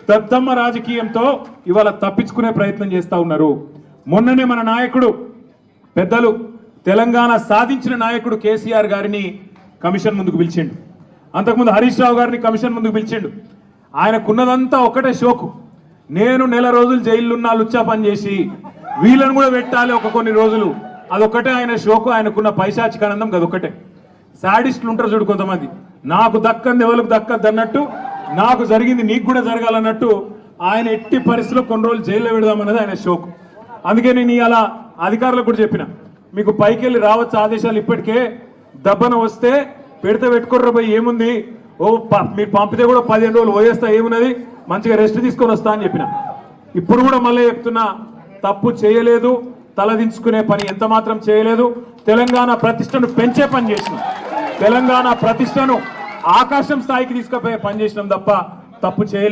దత్తమ్మ రాజకీయంతో ఇవాళ తప్పించుకునే ప్రయత్నం చేస్తా ఉన్నారు. మొన్ననే మన నాయకుడు పెద్దలు తెలంగాణ సాధించిన నాయకుడు కేసీఆర్ గారిని కమిషన్ ముందుకు పిలిచిండు. అంతకుముందు హరీష్ రావు గారిని కమిషన్ ముందుకు పిలిచిండు. ఆయనకున్నదంతా ఒకటే షోకు, నేను నెల రోజులు జైలున్నా లుచ్చా పని చేసి వీళ్ళను కూడా పెట్టాలి ఒక కొన్ని రోజులు, అదొక్కటే ఆయన షోకు. ఆయనకున్న పైశాచికానందం అదొక్కటే. సాడిస్టులు ఉంటారు చూడు కొంతమంది, నాకు దక్కంది ఎవరికి దక్కద్దు అన్నట్టు, నాకు జరిగింది నీకు కూడా జరగాలన్నట్టు ఆయన ఎట్టి పరిస్థితుల్లో కొన్ని రోజులు జైల్లో పెడదామన్నది ఆయన షోకు. అందుకే నేను ఇలా అధికారులకు కూడా చెప్పిన, మీకు పైకి వెళ్ళి రావచ్చు ఆదేశాలు, ఇప్పటికే దబ్బన వస్తే పెడితే పెట్టుకోర్ర పోయి ఏముంది, మీరు పంపితే కూడా 15 రోజులు పోయేస్తా ఏమున్నది, మంచిగా రెస్ట్ తీసుకొని వస్తా అని చెప్పిన. ఇప్పుడు కూడా మళ్ళీ చెప్తున్నా, తప్పు చేయలేదు, తలదించుకునే పని ఎంత మాత్రం చేయలేదు. తెలంగాణ ప్రతిష్టను పెంచే పని చేసినాం, తెలంగాణ ప్రతిష్టను ఆకాశం స్థాయికి తీసుకుపోయే పని చేసినాం తప్ప తప్పు చేయలేదు.